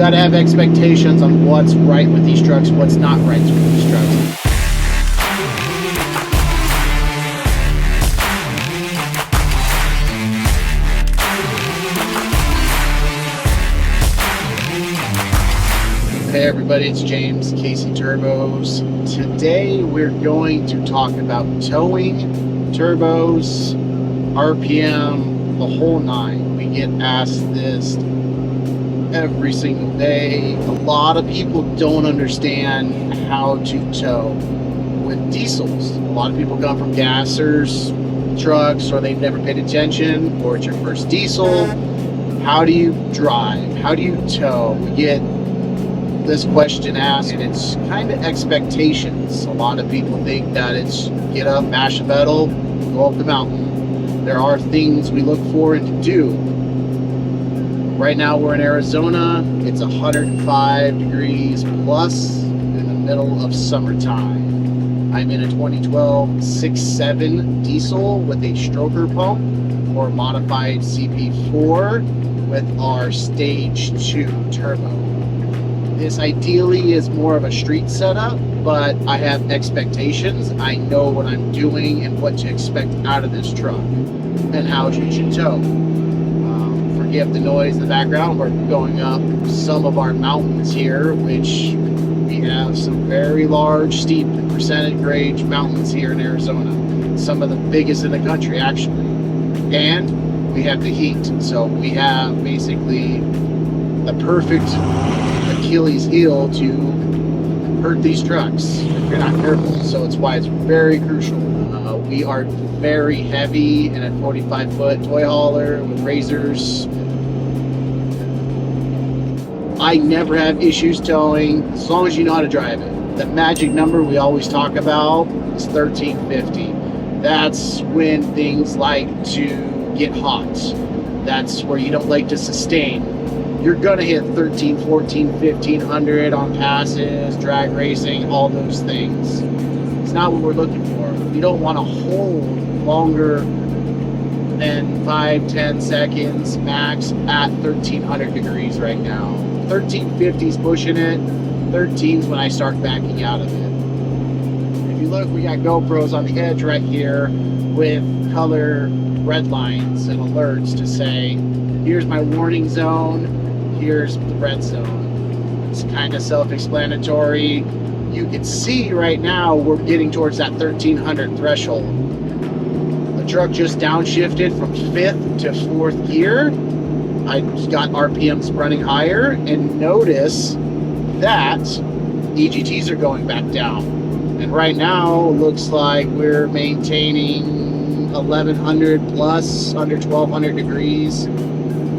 got to have expectations on what's right with these trucks, what's not right with these trucks. Hey everybody, it's James, kcturbos. Today we're going to talk about towing, turbos, RPM, the whole nine. We get asked this every single day. A lot of people don't understand how to tow with diesels. A lot of people come from gassers, trucks, or they've never paid attention, or it's your first diesel. How do you drive? How do you tow? We get this question asked, and it's kind of expectations. A lot of people think that it's get up, mash a pedal, go up the mountain. There are things we look for and to do. Right now we're in Arizona. It's 105 degrees plus in the middle of summertime. I'm in a 2012 6.7 diesel with a stroker pump or modified CP4 with our stage 2 turbo. This ideally is more of a street setup, but I have expectations. I know what I'm doing and what to expect out of this truck and how you should tow. Forgive the noise in the background. We're going up some of our mountains here, which we have some very large, steep percentage grade mountains here in Arizona. Some of the biggest in the country, actually. And we have the heat. So we have basically the perfect Achilles heel to hurt these trucks if you're not careful. So it's why it's very crucial. We are very heavy in a 45-foot toy hauler with razors. I never have issues towing as long as you know how to drive it. The magic number we always talk about is 1350. That's when things like to get hot. That's where you don't like to sustain. You're gonna hit 13, 14, 1500 on passes, drag racing, all those things. It's not what we're looking for. You don't want to hold longer than 5-10 seconds max at 1300 degrees right now. 1350 is pushing it. 13's when I start backing out of it. If you look, we got GoPros on the edge right here with color red lines and alerts to say, here's my warning zone. Here's the red zone. It's kind of self-explanatory. You can see right now we're getting towards that 1300 threshold. The truck just downshifted from 5th to 4th gear. I got RPMs running higher, and notice that EGTs are going back down. And right now looks like we're maintaining 1100 plus, under 1200 degrees,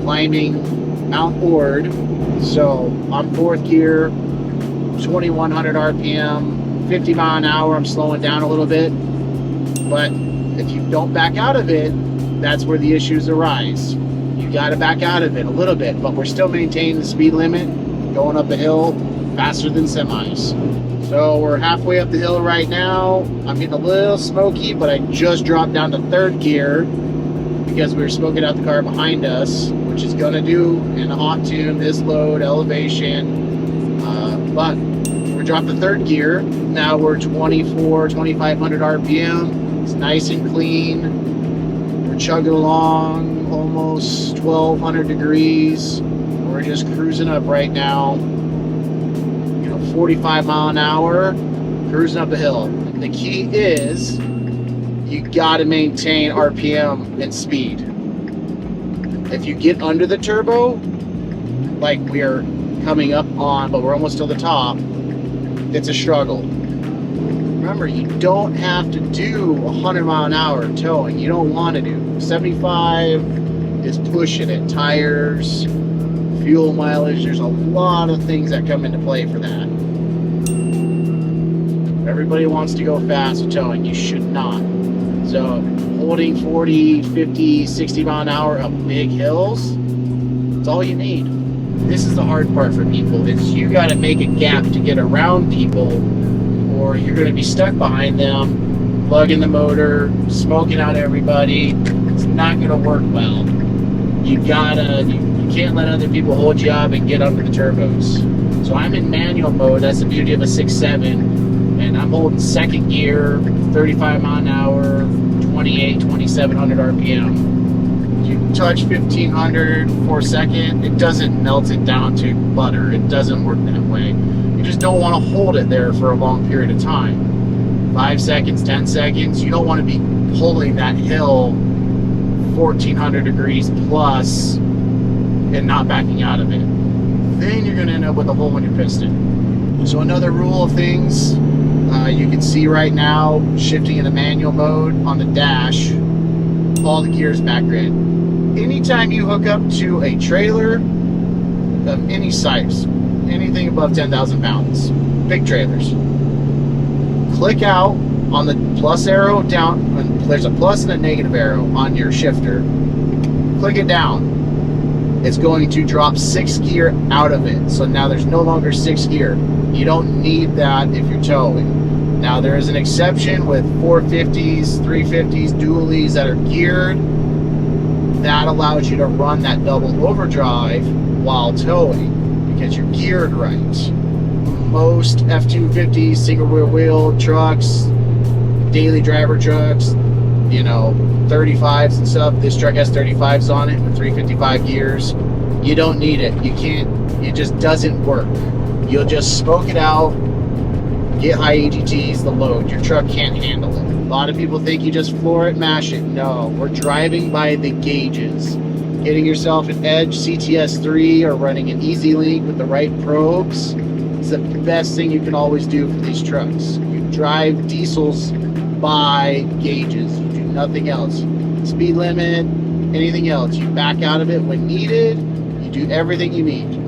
climbing Mount Ord. So I'm 4th gear, 2100 RPM, 50 mile an hour. I'm slowing down a little bit, but if you don't back out of it, that's where the issues arise. You got to back out of it a little bit, but we're still maintaining the speed limit, going up a hill faster than semis. So we're halfway up the hill right now. I'm getting a little smoky, but I just dropped down to 3rd gear because we were smoking out the car behind us, which is going to do in a hot tune, this load, elevation. But we're dropped to 3rd gear. Now we're 2500 RPM. It's nice and clean. We're chugging along almost 1200 degrees. We're just cruising up right now. 45 mile an hour, cruising up the hill. The key is you got to maintain RPM and speed. If you get under the turbo, like we're coming up on, but we're almost to the top, it's a struggle. Remember, you don't have to do 100 mile an hour towing. You don't want to do. 75 is pushing it. Tires, fuel mileage, there's a lot of things that come into play for that. Everybody wants to go fast with towing. You should not. So holding 40, 50, 60 mile an hour up big hills, it's all you need. This is the hard part for people. It's you got to make a gap to get around people, or you're going to be stuck behind them, plugging the motor, smoking out everybody. It's not going to work well. You can't let other people hold you up and get under the turbos. So I'm in manual mode. That's the beauty of a 6.7, and I'm holding second gear, 35 mile an hour, 2700 RPM. You touch 1500 for a second, it doesn't melt it down to butter. It doesn't work that way. You just don't want to hold it there for a long period of time. 5 seconds, 10 seconds, you don't want to be pulling that hill 1400 degrees plus and not backing out of it. Then you're going to end up with a hole in your piston. So another rule of things, you can see right now, shifting into manual mode on the dash, all the gears back grid. Anytime you hook up to a trailer of any size, anything above 10,000 pounds, big trailers, click out on the plus arrow down. There's a plus and a negative arrow on your shifter. Click it down. It's going to drop 6 gear out of it. So now there's no longer 6 gear. You don't need that if you're towing. Now there is an exception with 450s, 350s, dualies that are geared. That allows you to run that double overdrive while towing because you're geared right. Most F-250s, single rear wheel trucks, daily driver trucks, 35s and stuff. This truck has 35s on it with 355 gears. You don't need it. You can't. It just doesn't work. You'll just smoke it out, get high EGTs, the load. Your truck can't handle it. A lot of people think you just floor it, mash it. No, we're driving by the gauges. Getting yourself an Edge CTS3 or running an Easy Link with the right probes is the best thing you can always do for these trucks. You drive diesels by gauges. You do nothing else. Speed limit, anything else. You back out of it when needed. You do everything you need.